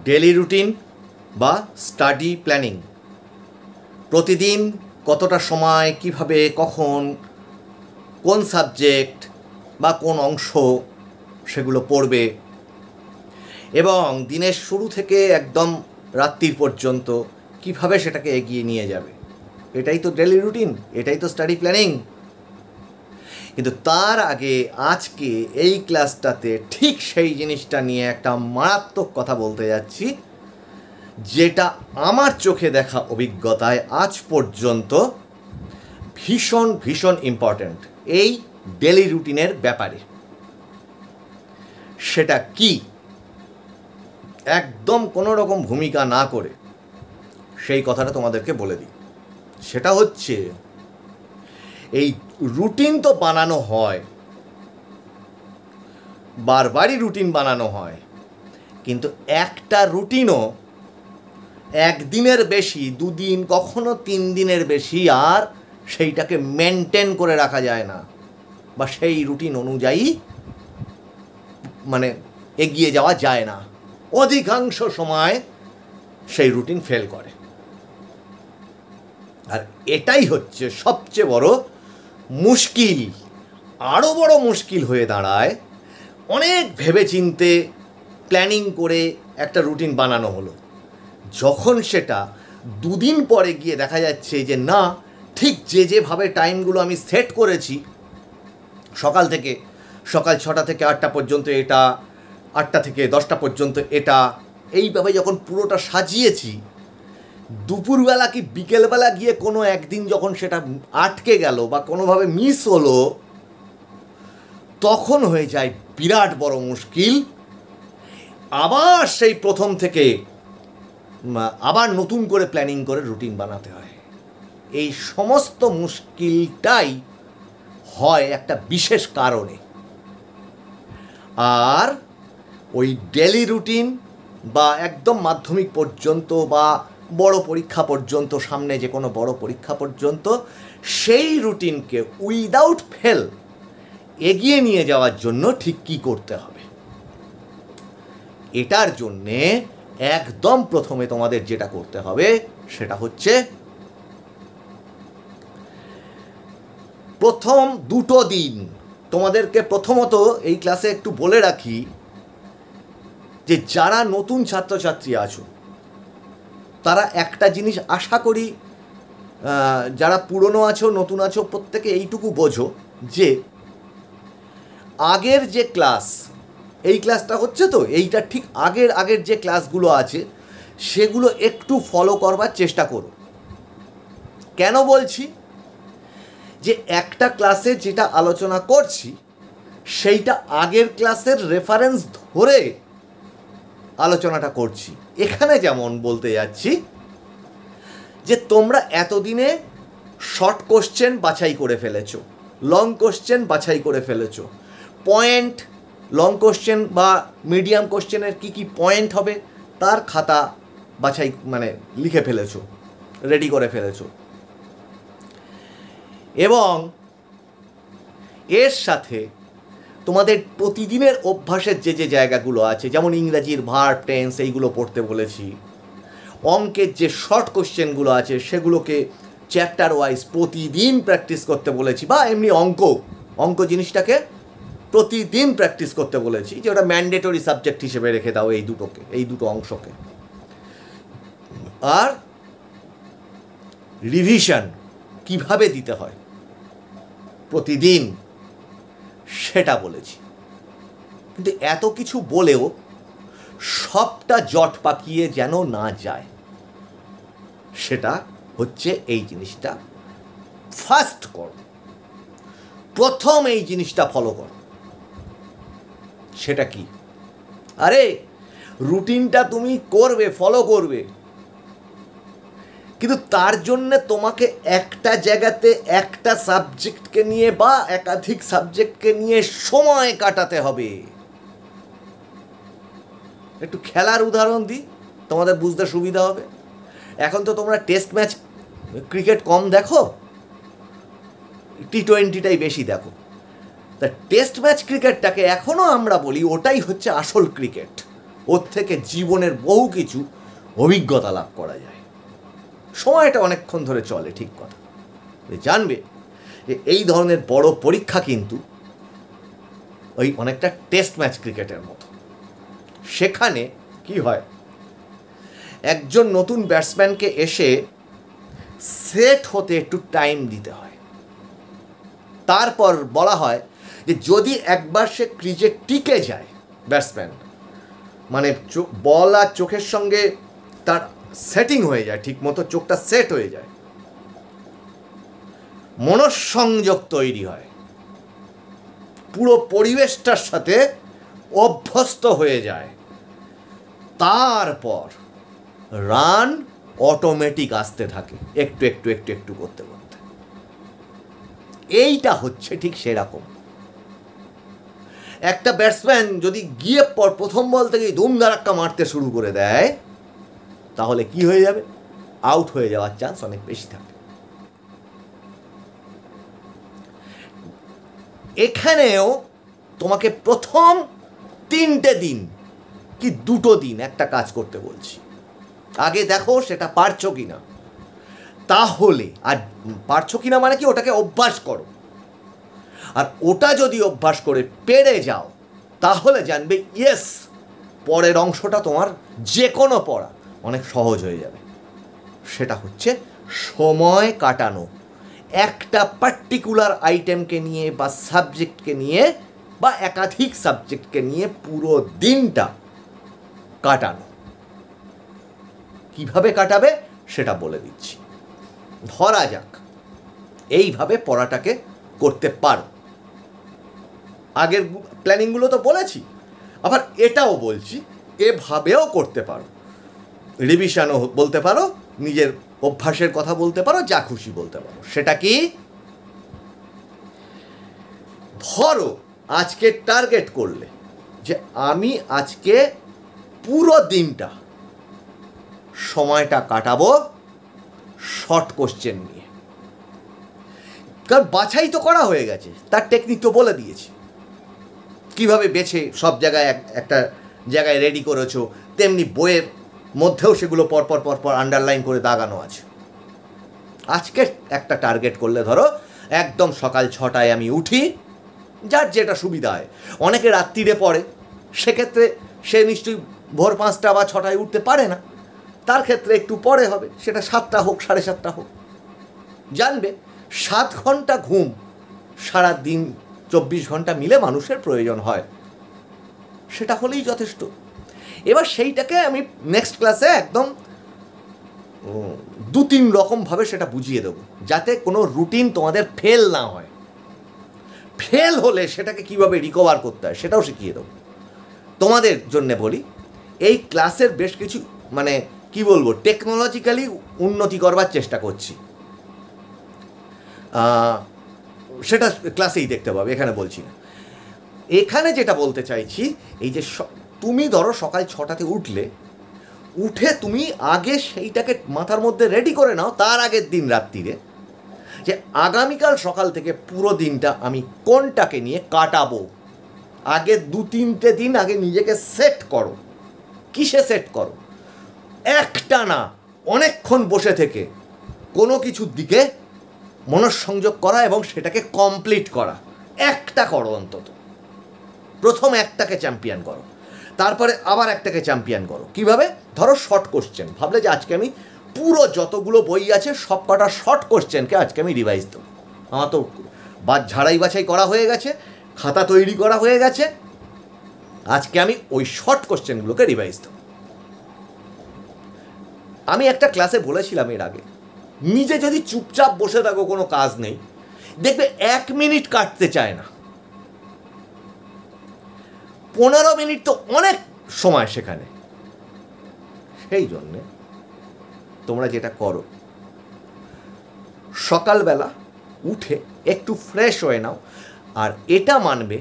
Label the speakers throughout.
Speaker 1: Daily routine বা study planning. প্রতিদিন কতটা সময়, কিভাবে, কখন, কোন সাবজেক্ট বা কোন অংশ সেগুলো পড়বে এবং দিনের শুরু থেকে একদম রাত্রির পর্যন্ত কিভাবে সেটাকে এগিয়ে নিয়ে যাবে, এটাই তো ডেলি রুটিন, এটাই তো স্টাডি প্ল্যানিং। কিন্তু তার আগে আজকে এই ক্লাসটাতে ঠিক সেই জিনিসটা নিয়ে একটা মারাত্মক কথা বলতে যাচ্ছি, যেটা আমার চোখে দেখা অভিজ্ঞতায় আজ পর্যন্ত ভীষণ ভীষণ ইম্পর্ট্যান্ট এই ডেলি রুটিনের ব্যাপারে। সেটা কি, একদম কোনো রকম ভূমিকা না করে সেই কথাটা তোমাদেরকে বলে দিই। সেটা হচ্ছে, এই রুটিন তো বানানো হয়, বারবারই রুটিন বানানো হয়, কিন্তু একটা রুটিনও একদিনের বেশি, দুদিন, কখনো 3 দিনের বেশি আর সেইটাকে মেনটেন করে রাখা যায় না, বা সেই রুটিন অনুযায়ী মানে এগিয়ে যাওয়া যায় না। অধিকাংশ সময় সেই রুটিন ফেল করে। আর এটাই হচ্ছে সবচেয়ে বড় মুশকিল। আরও বড় মুশকিল হয়ে দাঁড়ায় অনেক ভেবেচিন্তে প্ল্যানিং করে একটা রুটিন বানানো হলো, যখন সেটা 2 দিন পরে গিয়ে দেখা যাচ্ছে যে না, ঠিক যেভাবে টাইমগুলো আমি সেট করেছি, সকাল 6টা থেকে 8টা পর্যন্ত এটা, 8টা থেকে 10টা পর্যন্ত এটা, এইভাবে যখন পুরোটা সাজিয়েছি, দুপুরবেলা কি বিকেলবেলা গিয়ে কোনো একদিন যখন সেটা আটকে গেল বা কোনোভাবে মিস হলো, তখন হয়ে যায় বিরাট বড় মুশকিল। আবার সেই প্রথম থেকে আবার নতুন করে প্ল্যানিং করে রুটিন বানাতে হয়। এই সমস্ত মুশকিলটাই হয় একটা বিশেষ কারণে। আর ওই ডেলি রুটিন বা একদম মাধ্যমিক পর্যন্ত বা বড় পরীক্ষা পর্যন্ত, সামনে যে কোনো বড় পরীক্ষা পর্যন্ত, সেই রুটিনকে উইদাউট ফেল এগিয়ে নিয়ে যাওয়ার জন্য ঠিক কী করতে হবে, এটার জন্যে একদম প্রথমে তোমাদের যেটা করতে হবে সেটা হচ্ছে, প্রথম 2 দিন তোমাদেরকে প্রথমত এই ক্লাসে একটু বলে রাখি যে যারা নতুন ছাত্রছাত্রী আছো তারা একটা জিনিস আশা করি, যারা পুরনো আছো নতুন আছো প্রত্যেকে এইটুকু বোঝো যে আগের যে ক্লাস, এই ক্লাসটা হচ্ছে তো, এইটা ঠিক আগের যে ক্লাসগুলো আছে সেগুলো একটু ফলো করবার চেষ্টা করো। কেন বলছি, যে একটা ক্লাসে যেটা আলোচনা করছি সেইটা আগের ক্লাসের রেফারেন্স ধরে আলোচনাটা করছি। এখানে যেমন বলতে যাচ্ছি যে তোমরা এতদিনে শর্ট কোশ্চেন বাছাই করে ফেলেছো, লং কোশ্চেন বাছাই করে ফেলেছো, পয়েন্ট, লং কোশ্চেন বা মিডিয়াম কোশ্চেনের কী কী পয়েন্ট হবে তার খাতা বাছাই লিখে ফেলেছো, রেডি করে ফেলেছো। এবং এর সাথে তোমাদের প্রতিদিনের অভ্যাসের যে জায়গাগুলো আছে, যেমন ইংরাজির ভার্ব, টেন্স, এইগুলো পড়তে বলেছি, অঙ্কের যে শর্ট কোশ্চেনগুলো আছে সেগুলোকে চ্যাপ্টার ওয়াইজ প্রতিদিন প্র্যাকটিস করতে বলেছি, বা এমনি অঙ্ক জিনিসটাকে প্রতিদিন প্র্যাকটিস করতে বলেছি, যে ওটা ম্যান্ডেটরি সাবজেক্ট হিসেবে রেখে দাও এই দুটো অংশকে। আর রিভিশন কিভাবে দিতে হয় প্রতিদিন সেটা বলেছি। কিন্তু এত কিছু বলেও সবটা জট পাকিয়ে যেন না যায়, সেটা হচ্ছে এই জিনিসটা ফার্স্ট করো, প্রথম এই জিনিসটা ফলো করো। সেটা কি? আরে রুটিনটা তুমি করবে, ফলো করবে, কিন্তু তার জন্যে তোমাকে একটা জায়গাতে একটা সাবজেক্টকে নিয়ে বা একাধিক সাবজেক্টকে নিয়ে সময় কাটাতে হবে। একটু খেলার উদাহরণ দিই, তোমাদের বুঝতে সুবিধা হবে। এখন তো তোমরা টেস্ট ম্যাচ ক্রিকেট কম দেখো, T20টাই বেশি দেখো। তা টেস্ট ম্যাচ ক্রিকেটটাকে এখনও আমরা বলি ওটাই হচ্ছে আসল ক্রিকেট, ওর থেকে জীবনের বহু কিছু অভিজ্ঞতা লাভ করা যায়। সময়টা অনেকক্ষণ ধরে চলে, ঠিক কথা। জানবে যে এই ধরনের বড় পরীক্ষা কিন্তু ওই অনেকটা টেস্ট ম্যাচ ক্রিকেটের মতো। সেখানে কি হয়, একজন নতুন ব্যাটসম্যানকে এসে সেট হতে একটু টাইম দিতে হয়। তারপর বলা হয় যে যদি একবার সে ক্রিজে টিকে যায় ব্যাটসম্যান, মানে বল আর চোখের সঙ্গে তার সেটিং হয়ে যায়, ঠিক মতো চোখটা সেট হয়ে যায়, মনঃসংযোগ তৈরি হয়, পুরো পরিবেশটার সাথে অভ্যস্ত হয়ে যায়, তারপর রান অটোমেটিক আসতে থাকে একটু একটু একটু একটু করতে করতে। এইটা হচ্ছে ঠিক সেরকম। একটা ব্যাটসম্যান যদি গিয়ে প্রথম বল থেকেই ধুমধারাক্কা মারতে শুরু করে দেয়, তাহলে কি হয়ে যাবে? আউট হয়ে যাওয়ার চান্স অনেক বেশি থাকে। এখানেও তোমাকে প্রথম 3টে দিন কি 2টো দিন একটা কাজ করতে বলছি। আগে দেখো সেটা পারছো কি না, তাহলে আর পারছো কি না মানে কি, ওটাকে অভ্যাস করো। আর ওটা যদি অভ্যাস করে পেরে যাও, তাহলে জানবে ইয়েস, পরের অংশটা তোমার যে কোনো পড়া অনেক সহজ হয়ে যাবে। সেটা হচ্ছে সময় কাটানো, একটা পার্টিকুলার আইটেমকে নিয়ে বা সাবজেক্টকে নিয়ে বা একাধিক সাবজেক্টকে নিয়ে পুরো দিনটা কাটানো। কিভাবে কাটাবে সেটা বলে দিচ্ছি। ধরা যাক এইভাবে পড়াটাকে করতে পারো। আগের প্ল্যানিংগুলো তো বলেছি, আবার এটাও বলছি, এভাবেও করতে পারো। রিভিশনও বলতে পারো, নিজের অভ্যাসের কথা বলতে পারো, যা খুশি বলতে পারো। সেটা কি, ধরো আজকে টার্গেট করলে যে আমি আজকে পুরো দিনটা সময়টা কাটাবো শর্ট কোশ্চেন নিয়ে। কারণ বাছাই তো করা হয়ে গেছে, তার টেকনিক তো বলে দিয়েছি, কিভাবে বেছে সব জায়গায় একটা জায়গায় রেডি করেছো, তেমনি বইয়ের মধ্যেও সেগুলো পরপর পরপর আন্ডারলাইন করে দাগানো আছে। আজকে একটা টার্গেট করলে ধরো একদম সকাল 6টায় আমি উঠি, যার যেটা সুবিধা হয়। অনেকে রাত্রিরে পড়ে, সেক্ষেত্রে সে নিশ্চয়ই ভোর 5টা বা 6টায় উঠতে পারে না, তার ক্ষেত্রে একটু পরে হবে, সেটা 7টা হোক 7:30 হোক। জানবে 7 ঘন্টা ঘুম সারা দিন 24 ঘন্টা মিলে মানুষের প্রয়োজন হয়, সেটা হলেই যথেষ্ট। এবার সেইটাকে আমি নেক্সট ক্লাসে একদম 2-3 রকমভাবে সেটা বুঝিয়ে দেবো, যাতে কোনো রুটিন তোমাদের ফেল না হয়। ফেল হলে সেটাকে কিভাবে রিকভার করতে হয় সেটাও শিখিয়ে দেবো। তোমাদের জন্য বলি, এই ক্লাসের বেশ কিছু মানে কি বলবো, টেকনোলজিক্যালি উন্নতি করবার চেষ্টা করছি, সেটা ক্লাসেই দেখতে পাবে, এখানে বলছি না। এখানে যেটা বলতে চাইছি, এই যে তুমি ধরো সকাল 6টাতে উঠে তুমি আগে সেইটাকে মাথার মধ্যে রেডি করে নাও, তার আগের দিন রাত্রিরে, যে আগামীকাল সকাল থেকে পুরো দিনটা আমি কোনটাকে নিয়ে কাটাবো। আগে 2-3টে দিন আগে নিজেকে সেট করো। কিসে সেট করো? একটা না অনেকক্ষণ বসে থেকে কোনো কিছুর দিকে মনঃসংযোগ করা এবং সেটাকে কমপ্লিট করা। একটা করো অন্তত, প্রথম একটাকে চ্যাম্পিয়ন করো, তারপরে আবার একটাকে চ্যাম্পিয়ন করো। কিভাবে? ধরো শর্ট কোশ্চেন, ভাবলে যে আজকে আমি পুরো যতগুলো বই আছে সব কটা শর্ট কোশ্চেনকে আজকে আমি রিভাইজ দেবো। আমার তো ঝাড়াই বাছাই করা হয়ে গেছে, খাতা তৈরি করা হয়ে গেছে, আজকে আমি ওই শর্ট কোশ্চেনগুলোকে রিভাইজ দেবো। আমি একটা ক্লাসে বলেছিলাম এর আগে, নিজে যদি চুপচাপ বসে থাকো, কোনো কাজ নেই, দেখবে 1 মিনিট কাটতে চায় না। 15 মিনিট তো অনেক সময় সেখানে। সেই জন্যে তোমরা যেটা করো, সকালবেলা উঠে একটু ফ্রেশ হয়ে নাও। আর এটা মানবে,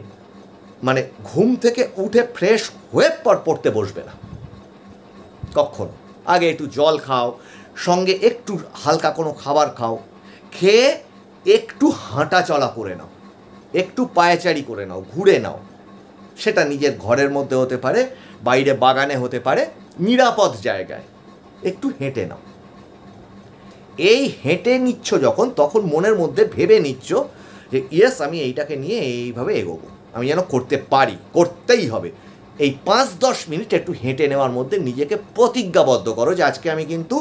Speaker 1: মানে ঘুম থেকে উঠে ফ্রেশ হয়ে পর পড়তে বসবে না কখন। আগে একটু জল খাও, সঙ্গে একটু হালকা কোনো খাবার খাও, খেয়ে একটু হাঁটা চলা করে নাও, একটু পায়চারি করে নাও, ঘুরে নাও। সেটা নিজের ঘরের মধ্যে হতে পারে, বাইরে বাগানে হতে পারে, নিরাপদ জায়গায় একটু হেঁটে নাও। এই হেঁটে নিচ্ছ যখন, তখন মনের মধ্যে ভেবে নিচ্ছ যে ইয়েস, আমি এইটাকে নিয়ে এইভাবে এগোবো, আমি যেন করতে পারি, করতেই হবে। এই 5-10 মিনিট একটু হেঁটে নেওয়ার মধ্যে নিজেকে প্রতিজ্ঞাবদ্ধ করো যে আজকে আমি কিন্তু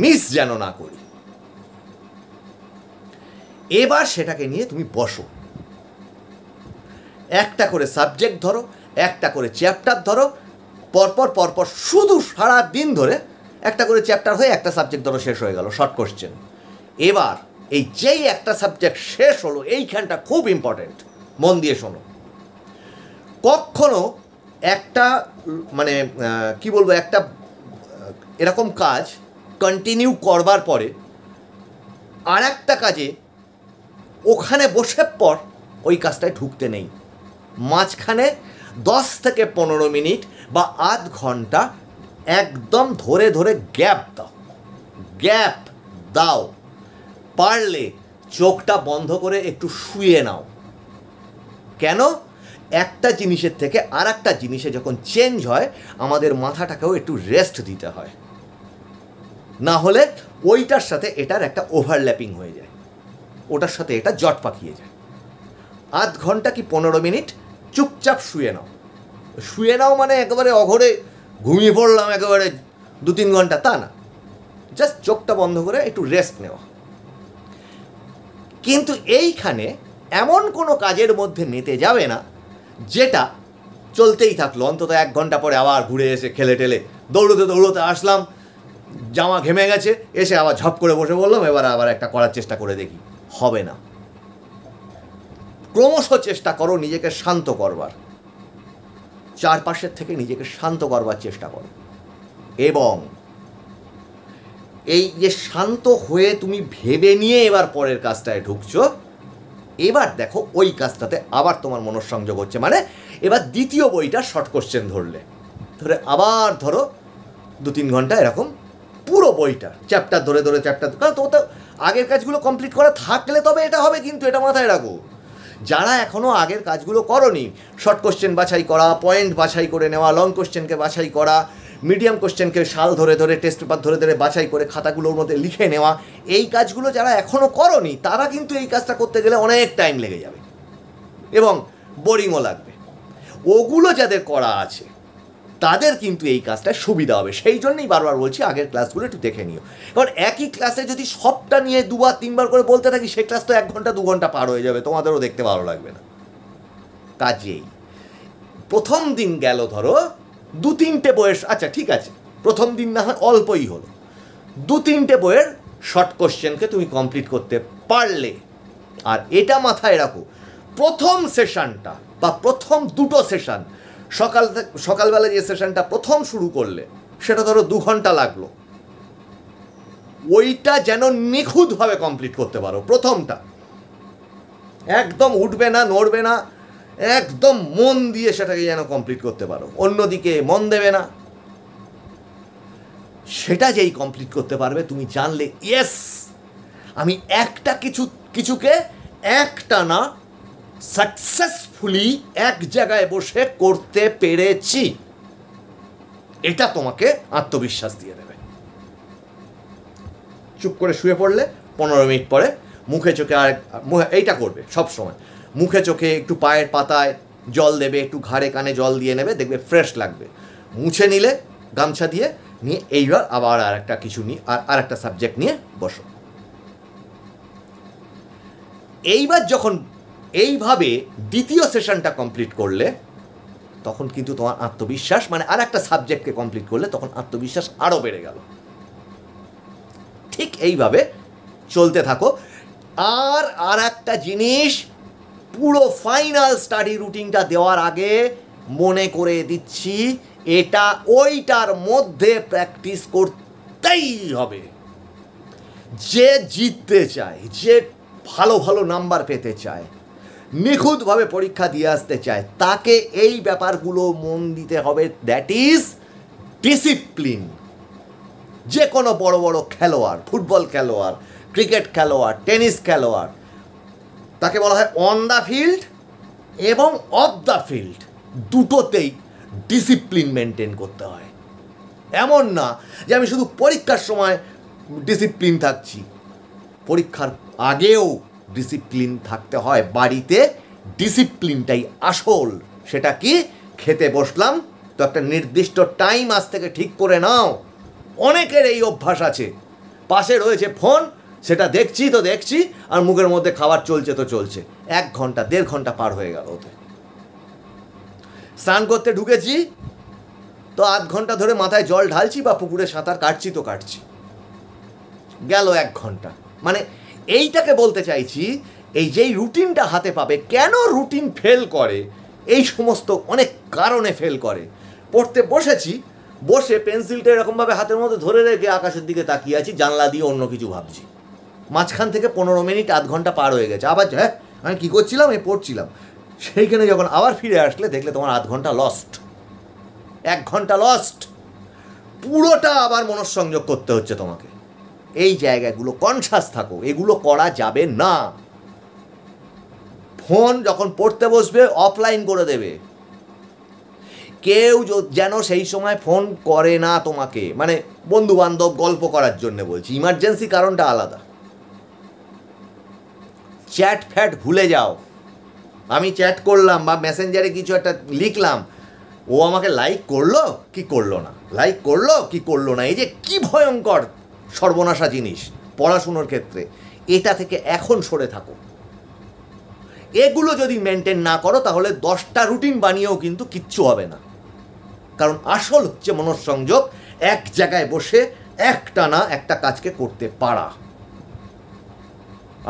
Speaker 1: মিস যেন না করি। এবার সেটাকে নিয়ে তুমি বসো, একটা করে সাবজেক্ট ধরো, একটা করে চ্যাপ্টার ধরো, পরপর পরপর শুধু সারা দিন ধরে একটা করে চ্যাপ্টার হয়ে একটা সাবজেক্ট ধরো, শেষ হয়ে গেল, শর্ট কোশ্চেন। এবার এই যেই একটা সাবজেক্ট শেষ হলো, এইখানটা খুব ইম্পর্টেন্ট, মন দিয়ে শোনো। কখনো একটা মানে কি বলবো, একটা এরকম কাজ কন্টিনিউ করবার পরে আর একটা কাজে ওখানে বসে পর ওই কাজটায় ঢুকতে নেই। মাঝখানে 10 থেকে 15 মিনিট বা আধ ঘন্টা একদম ধরে ধরে গ্যাপ দাও। পারলে চোখটা বন্ধ করে একটু শুয়ে নাও। কেন? একটা জিনিসের থেকে আর একটা জিনিসে যখন চেঞ্জ হয়, আমাদের মাথাটাকেও একটু রেস্ট দিতে হয়, না হলে ওইটার সাথে এটার একটা ওভারল্যাপিং হয়ে যায়, ওটার সাথে এটা জট পাকিয়ে যায়। আধ ঘন্টা কি 15 মিনিট চুপচাপ শুয়ে নাও মানে একেবারে অঘরে ঘুমিয়ে পড়লাম একেবারে 2-3 ঘন্টা, তা না, জাস্ট চোখটা বন্ধ করে একটু রেস্ট নেওয়া। কিন্তু এইখানে এমন কোনো কাজের মধ্যে মেতে যাবে না যেটা চলতেই থাকলো, অন্তত 1 ঘন্টা পরে আবার ঘুরে এসে খেলে টেলে দৌড়তে আসলাম, জামা ঘেমে গেছে, এসে আবার ঝপ করে বসে বললাম এবার আবার একটা করার চেষ্টা করে দেখি। হবে না। ক্রমশ চেষ্টা করো নিজেকে শান্ত করবার, চারপাশের থেকে নিজেকে শান্ত করবার চেষ্টা করো। এবং এই যে শান্ত হয়ে তুমি ভেবে নিয়ে এবার পরের কাজটায় ঢুকছো, এবার দেখো ওই কাজটাতে আবার তোমার মনঃসংযোগ হচ্ছে। মানে এবার দ্বিতীয় বইটা শর্ট কোশ্চেন ধরে আবার ধরো 2-3 ঘন্টা এরকম পুরো বইটা চ্যাপ্টার ধরে চ্যাপ্টার, কারণ তো আগের কাজগুলো কমপ্লিট করা থাকলে তবে এটা হবে, কিন্তু এটা মাথায় রাখো, যারা এখনও আগের কাজগুলো করনি, শর্ট কোশ্চেন বাছাই করা, পয়েন্ট বাছাই করে নেওয়া, লং কোশ্চেনকে বাছাই করা, মিডিয়াম কোশ্চেনকে সাল ধরে টেস্ট পেপার ধরে বাছাই করে খাতাগুলোর মধ্যে লিখে নেওয়া, এই কাজগুলো যারা এখনও করনি তারা কিন্তু এই কাজটা করতে গেলে অনেক টাইম লেগে যাবে এবং বোরিংও লাগবে। ওগুলো যাদের করা আছে তাদের কিন্তু এই কাজটা সুবিধা হবে। সেই জন্যই বারবার বলছি আগের ক্লাসগুলো একটু দেখে নিও, কারণ একই ক্লাসে যদি সবটা নিয়ে 2-3 করে বলতে থাকি, সেই ক্লাস তো 1 ঘন্টা 2 ঘন্টা পার হয়ে যাবে, তোমাদেরও দেখতে ভালো লাগবে না। কাজেই প্রথম দিন গেল ধরো 2-3টে বইয়ের, আচ্ছা ঠিক আছে, প্রথম দিন না হয় অল্পই হলো, 2-3টে বইয়ের শর্ট কোশ্চেনকে তুমি কমপ্লিট করতে পারলে। আর এটা মাথায় রাখো, প্রথম সেশনটা বা প্রথম 2টো সেশন, সকালবেলা যে সেশনটা প্রথম শুরু করলে সেটা ধরো 2 ঘন্টা লাগলো, ওইটা যেন নিখুঁতভাবে কমপ্লিট করতে পারো। প্রথমটা একদম উঠবে না, নড়বে না, একদম মন দিয়ে সেটাকে যেন কমপ্লিট করতে পারো, অন্যদিকে মন দেবে না। সেটা যেই কমপ্লিট করতে পারবে, তুমি জানলে ইয়েস, আমি একটা কিছুকে একটা না সাকসেসফুলি এক জায়গায় বসে করতে পেরেছি, এটা তোমাকে আত্মবিশ্বাস দিয়ে দেবে। চুপ করে শুয়ে পড়লে 15 মিনিট পরে মুখে চোখে এইটা করবে সব সময়, মুখে চোখে একটু পায়ের পাতায় জল দেবে, একটু ঘাড়ে কানে জল দিয়ে নেবে, দেখবে ফ্রেশ লাগবে। মুছে নিলে গামছা দিয়ে নিয়ে এইবার আবার আর একটা কিছু নিয়ে আর একটা সাবজেক্ট নিয়ে বসো। এইবার যখন এইভাবে দ্বিতীয় সেশনটা কমপ্লিট করলে, তখন কিন্তু তোমার আত্মবিশ্বাস, মানে আর একটা সাবজেক্টকে কমপ্লিট করলে তখন আত্মবিশ্বাস আরও বেড়ে গেল। ঠিক এইভাবে চলতে থাকো। আর একটা জিনিস, পুরো ফাইনাল স্টাডি রুটিনটা দেওয়ার আগে মনে করে দিচ্ছি, এটা ওইটার মধ্যে প্র্যাকটিস করতেই হবে। যে জিততে চায়, যে ভালো ভালো নাম্বার পেতে চায়, নিখুঁতভাবে পরীক্ষা দিয়ে আসতে চায়, তাকে এই ব্যাপারগুলো মন দিতে হবে। That is discipline. যে কোনো বড় বড় খেলোয়াড়, ফুটবল খেলোয়াড়, ক্রিকেট খেলোয়াড়, টেনিস খেলোয়াড়, তাকে বলা হয় অন দ্য ফিল্ড এবং অফ দ্য ফিল্ড, দুটোতেই ডিসিপ্লিন মেনটেন করতে হয়। এমন না যে আমি শুধু পরীক্ষার সময় ডিসিপ্লিন থাকছি, পরীক্ষার আগেও ডিসিপ্লিন থাকতে হয়। বাড়িতে ডিসিপ্লিনটাই আসল। সেটা কি? খেতে বসলাম তো একটা নির্দিষ্ট টাইম আজ থেকে ঠিক করে নাও। অনেকের এই অভ্যাস আছে, পাশে রয়েছে ফোন, সেটা দেখছি তো দেখছি আর মুখের মধ্যে খাবার চলছে তো চলছে, 1 ঘন্টা 1.5 ঘন্টা পার হয়ে গেল ওতে। স্নান করতে ঢুকেছি তো 1/2 ঘন্টা ধরে মাথায় জল ঢালছি বা পুকুরে সাঁতার কাটছি তো কাটছি, গেল 1 ঘন্টা। মানে এইটাকে বলতে চাইছি, এই যেই রুটিনটা হাতে পাবে, কেন রুটিন ফেল করে? এই সমস্ত অনেক কারণে ফেল করে। পড়তে বসেছি, বসে পেন্সিলটা এরকমভাবে হাতের মধ্যে ধরে রেখে আকাশের দিকে তাকিয়ে আছি, জানলা দিয়ে অন্য কিছু ভাবছি। মাঝখান থেকে 15 মিনিট 1/2 ঘন্টা পার হয়ে গেছে। আবার হ্যাঁ আমি কী করছিলাম? এই পড়ছিলাম। সেইখানে যখন আবার ফিরে আসলে দেখলে তোমার 1/2 ঘন্টা লস্ট, 1 ঘন্টা লস্ট। পুরোটা আবার মনঃসংযোগ করতে হচ্ছে তোমাকে। এই জায়গাগুলো কনসাস থাকো, এগুলো করা যাবে না। ফোন যখন পড়তে বসবে অফলাইন করে দেবে। কেউ যেন সেই সময় ফোন করে না তোমাকে, মানে বন্ধু বান্ধব গল্প করার জন্য বলছি, ইমার্জেন্সি কারণটা আলাদা। চ্যাট ফ্যাট ভুলে যাও। আমি চ্যাট করলাম বা মেসেঞ্জারে কিছু একটা লিখলাম, ও আমাকে লাইক করলো কি করলো না, লাইক করলো কি করলো না, এই যে কি ভয়ঙ্কর সর্বনাশা জিনিস পড়াশুনোর ক্ষেত্রে। এটা থেকে এখন সরে থাকো। এগুলো যদি মেনটেন না করো তাহলে 10টা রুটিন বানিয়েও কিন্তু কিচ্ছু হবে না। কারণ আসল হচ্ছে মনঃসংযোগ, এক জায়গায় বসে একটানা একটা কাজকে করতে পারা।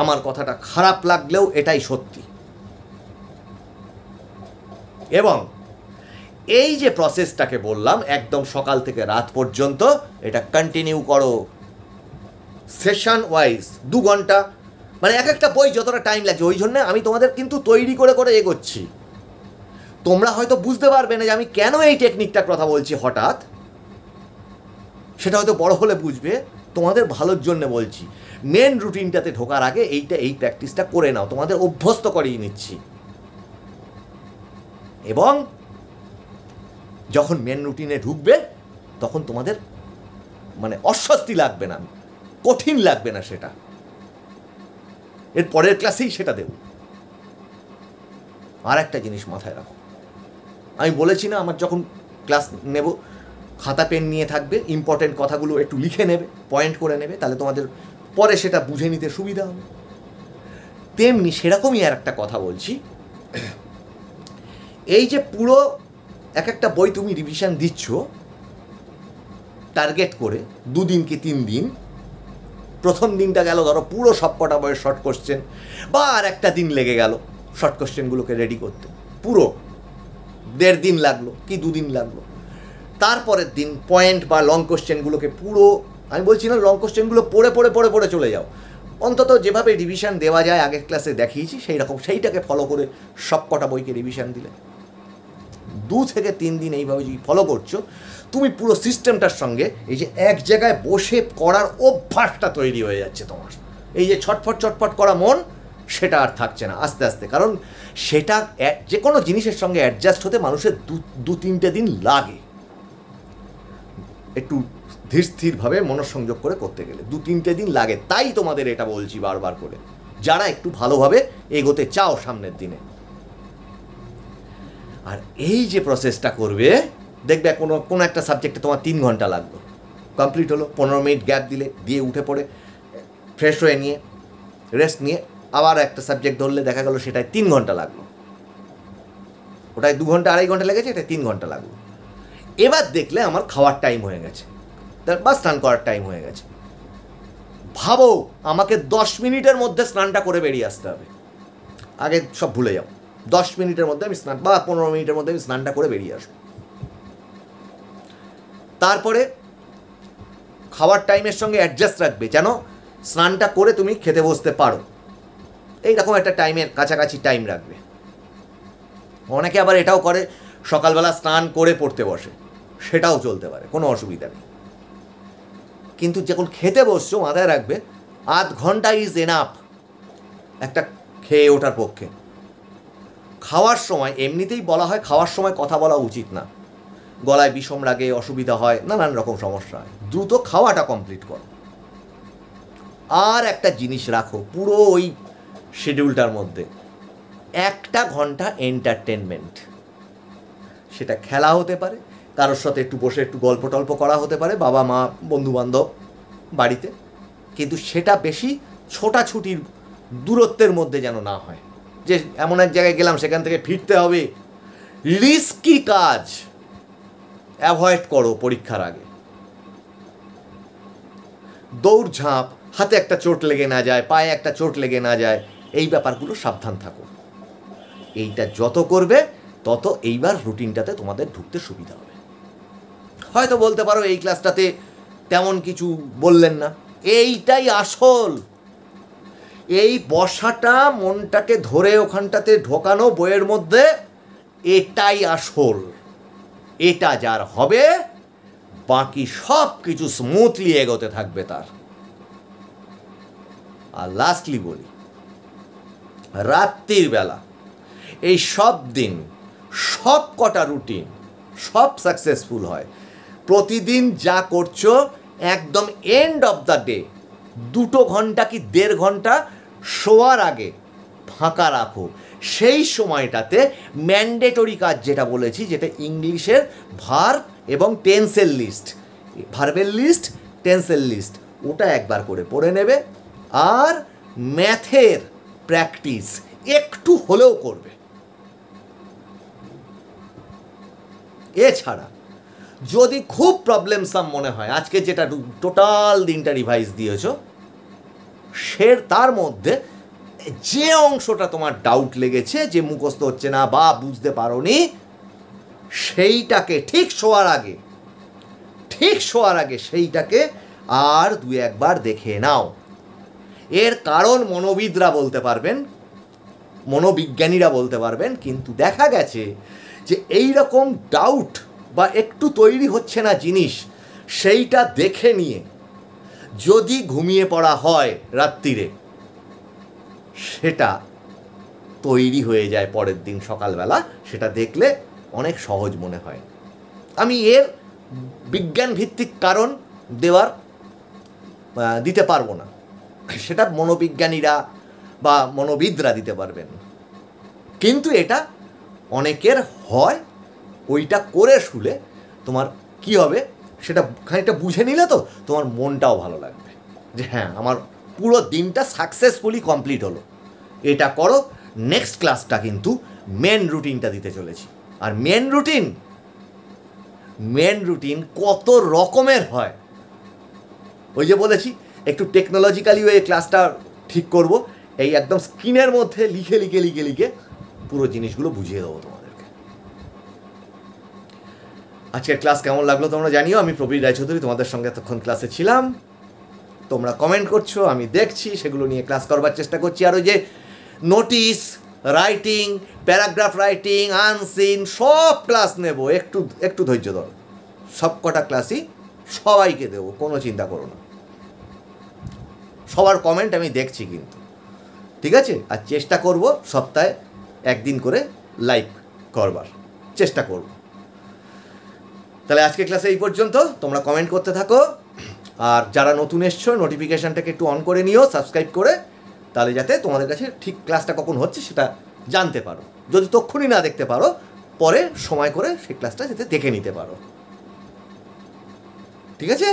Speaker 1: আমার কথাটা খারাপ লাগলেও এটাই সত্যি। এবং এই যে প্রসেসটাকে বললাম একদম সকাল থেকে রাত পর্যন্ত, এটা কন্টিনিউ করো সেশন ওয়াইজ 2 ঘন্টা, মানে এক একটা বই যতটা টাইম লাগছে। ওই জন্য আমি তোমাদের কিন্তু তৈরি করে করে এগোচ্ছি। তোমরা হয়তো বুঝতে পারবে না যে আমি কেন এই টেকনিকটার কথা বলছি হঠাৎ, সেটা হয়তো বড় হলে বুঝবে। তোমাদের ভালোর জন্য বলছি। মেন রুটিনটাতে ঢোকার আগে এই প্র্যাকটিসটা করে নাও, তোমাদের অভ্যস্ত করিয়ে নিচ্ছি। এবং যখন মেন রুটিনে ঢুকবে তখন তোমাদের মানে অস্বস্তি লাগবে না, কঠিন লাগবে না সেটা। এর পরের ক্লাসেই সেটা দেব। আর একটা জিনিস মাথায় রাখো, আমি বলেছি না আমার যখন ক্লাস নেব খাতা পেন নিয়ে থাকবে, ইম্পর্টেন্ট কথাগুলো একটু লিখে নেবে, পয়েন্ট করে নেবে, তাহলে তোমাদের পরে সেটা বুঝে নিতে সুবিধা হবে। তেমনি সেরকমই আর একটা কথা বলছি, এই যে পুরো এক একটা বই তুমি রিভিশন দিচ্ছ টার্গেট করে 2 দিন কি 3 দিন, প্রথম দিনটা গেল ধরো পুরো সবকটা বইয়ের শর্ট কোশ্চেন, বা আর একটা দিন লেগে গেল শর্ট কোশ্চেনগুলোকে রেডি করতে, পুরো 1.5 দিন লাগলো কি 2 দিন লাগলো। তারপরের দিন পয়েন্ট বা লং কোশ্চেনগুলোকে পুরো, আমি বলছি না লং কোশ্চেনগুলো পড়ে পড়ে পড়ে পড়ে চলে যাও, অন্তত যেভাবে রিভিশন দেওয়া যায় আগের ক্লাসে দেখিয়েছি সেই রকম সেইটাকে ফলো করে সবকটা বইকে রিভিশন দিলে 2 থেকে 3 দিন এইভাবে যদি ফলো করছো, তুমি পুরো সিস্টেমটার সঙ্গে এই যে এক জায়গায় বসে করার অভ্যাসটা তৈরি হয়ে যাচ্ছে তোমার। এই যে ছটফট ছটফট করা মন, সেটা আর থাকছে না আস্তে আস্তে। কারণ সেটা যে কোনো জিনিসের সঙ্গে অ্যাডজাস্ট হতে মানুষের 2-3টে দিন লাগে, একটু ধীর স্থিরভাবে মনঃসংযোগ করে করতে গেলে 2-3টে দিন লাগে। তাই তোমাদের এটা বলছি বারবার করে, যারা একটু ভালোভাবে এগোতে চাও সামনের দিনে। আর এই যে প্রসেসটা করবে, দেখবে কোনো একটা সাবজেক্টে তোমার 3 ঘন্টা লাগলো, কমপ্লিট হলো, 15 মিনিট গ্যাপ দিয়ে উঠে পড়ে ফ্রেশ হয়ে নিয়ে রেস্ট নিয়ে আবার একটা সাবজেক্ট ধরলে দেখা গেল সেটায় 3 ঘন্টা লাগলো, ওটায় 2 ঘন্টা 2.5 ঘন্টা লেগেছে, এটায় 3 ঘন্টা লাগলো। এবার দেখলে আমার খাওয়ার টাইম হয়ে গেছে বা স্নান করার টাইম হয়ে গেছে। ভাবো আমাকে 10 মিনিটের মধ্যে স্নানটা করে বেরিয়ে আসতে হবে, আগে সব ভুলে যাও, 10 মিনিটের মধ্যে আমি স্নান বা 15 মিনিটের মধ্যে আমি স্নানটা করে বেরিয়ে আসবো। তারপরে খাওয়ার টাইমের সঙ্গে অ্যাডজাস্ট রাখবে যেন স্নানটা করে তুমি খেতে বসতে পারো, এইরকম একটা টাইমের কাছাকাছি টাইম রাখবে। অনেকে আবার এটাও করে সকালবেলা স্নান করে পড়তে বসে, সেটাও চলতে পারে, কোনো অসুবিধা নেই। কিন্তু যখন খেতে বসছো মাথায় রাখবে 1/2 ঘন্টা ইজ এনাফ একটা খেয়ে ওঠার পক্ষে। খাওয়ার সময় এমনিতেই বলা হয় খাওয়ার সময় কথা বলা উচিত না, গলায় বিষম লাগে, অসুবিধা হয়, নানান রকম সমস্যা হয়। দ্রুত খাওয়াটা কমপ্লিট করো। আর একটা জিনিস রাখো পুরো ওই শিডিউলটার মধ্যে, 1 ঘন্টা এন্টারটেনমেন্ট। সেটা খেলা হতে পারে, কারোর সাথে একটু বসে একটু গল্প টল্প করা হতে পারে, বাবা মা বন্ধুবান্ধব বাড়িতে, কিন্তু সেটা বেশি ছোটাছুটির দূরত্বের মধ্যে যেন না হয়, যে এমন এক জায়গায় গেলাম সেখান থেকে ফিরতে হবে। রিস্কি কাজ অ্যাভয়েড করো পরীক্ষার আগে। দৌড়ঝাঁপ, হাতে একটা চোট লেগে না যায়, পায়ে একটা চোট লেগে না যায়, এই ব্যাপারগুলো সাবধান থাকো। এইটা যত করবে তত এইবার রুটিনটাতে তোমাদের ঢুকতে সুবিধা হবে। হয়তো বলতে পারো এই ক্লাসটাতে তেমন কিছু বললেন না, এইটাই আসল। এই বসাটা, মনটাকে ধরে ওখানটাতে ঢোকানো বইয়ের মধ্যে, এটাই আসল। এটা যার হবে বাকি সব কিছু স্মুথলি এগোতে থাকবে তার। আর লাস্টলি বলি, রাত্রির বেলা এই সব দিন সব কটা রুটিন সব সাকসেসফুল হয়। প্রতিদিন যা করছো একদম এন্ড অফ দ্য ডে 2 ঘন্টা কি 1.5 ঘন্টা শোয়ার আগে ফাঁকা রাখো। সেই সময়টাতে ম্যান্ডেটরি কাজ যেটা বলেছি, যেটা ইংলিশের ভার্ব এবং টেন্সের লিস্ট, ভার্বের লিস্ট, টেন্সের লিস্ট, ওটা একবার করে পড়ে নেবে। আর ম্যাথের প্র্যাকটিস একটু হলেও করবে। এছাড়া যদি খুব প্রবলেমসাম মনে হয়, আজকে যেটা টোটাল দিনটা রিভাইজ দিয়েছো, তার মধ্যে যে অংশটা তোমার ডাউট লেগেছে, যে মুখস্থ হচ্ছে না বা বুঝতে পারোনি, সেইটাকে ঠিক শোয়ার আগে সেইটাকে আর 2-1 বার দেখে নাও। এর কারণ মনোবিদরা বলতে পারবেন, মনোবিজ্ঞানীরা বলতে পারবেন, কিন্তু দেখা গেছে যে এই রকম ডাউট বা একটু তৈরি হচ্ছে না জিনিস, সেইটা দেখে নিয়ে যদি ঘুমিয়ে পড়া হয় রাত্রিরে, সেটা তৈরি হয়ে যায় পরের দিন সকালবেলা। সেটা দেখলে অনেক সহজ মনে হয়। আমি এর বিজ্ঞান ভিত্তিক কারণ দিতে পারবো না, সেটা মনোবিজ্ঞানীরা বা মনোবিদরা দিতে পারবেন। কিন্তু এটা অনেকের হয়, ওইটা করে শুলে তোমার কি হবে সেটা খানিকটা বুঝে নিলে তো তোমার মনটাও ভালো লাগবে, যে হ্যাঁ আমার পুরো দিনটা সাকসেসফুলি কমপ্লিট হলো। এটা করো। নেক্সট ক্লাসটা কিন্তু মেন রুটিনটা দিতে চলেছি। আর মেন রুটিন কত রকমের হয়, ওই যে বলেছি একটু টেকনোলজিক্যালি ওই ক্লাসটা ঠিক করব, এই একদম স্ক্রিনের মধ্যে লিখে পুরো জিনিসগুলো বুঝিয়ে দেবো তোমাদেরকে। আজকের ক্লাস কেমন লাগলো তোমরা জানিও। আমি প্রবীর রায়চৌধুরী তোমাদের সঙ্গে এতক্ষণ ক্লাসে ছিলাম। তোমরা কমেন্ট করছো, আমি দেখছি, সেগুলো নিয়ে ক্লাস করবার চেষ্টা করছি। আর ওই যে notice writing, paragraph writing, unseen, সব ক্লাস নেব, একটু ধৈর্য ধরো। সব কটা ক্লাসই সবাইকে দেবো, কোনো চিন্তা করো না। সবার কমেন্ট আমি দেখছি কিন্তু, ঠিক আছে? আর চেষ্টা করব সপ্তাহে 1 দিন করে লাইভ করবার চেষ্টা করব। তাহলে আজকে ক্লাসে এই পর্যন্ত। তোমরা কমেন্ট করতে থাকো। আর যারা নতুন এসছো, নোটিফিকেশানটাকে একটু অন করে নিও, সাবস্ক্রাইব করে, তাহলে যাতে তোমাদের কাছে ঠিক ক্লাসটা কখন হচ্ছে সেটা জানতে পারো। যদি তক্ষুনি না দেখতে পারো, পরে সময় করে সেই ক্লাসটা যাতে দেখে নিতে পারো, ঠিক আছে?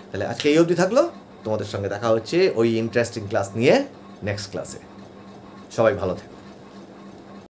Speaker 1: তাহলে আজকে এই অবধি থাকলো। তোমাদের সঙ্গে দেখা হচ্ছে ওই ইন্টারেস্টিং ক্লাস নিয়ে নেক্সট ক্লাসে। সবাই ভালো থেকো।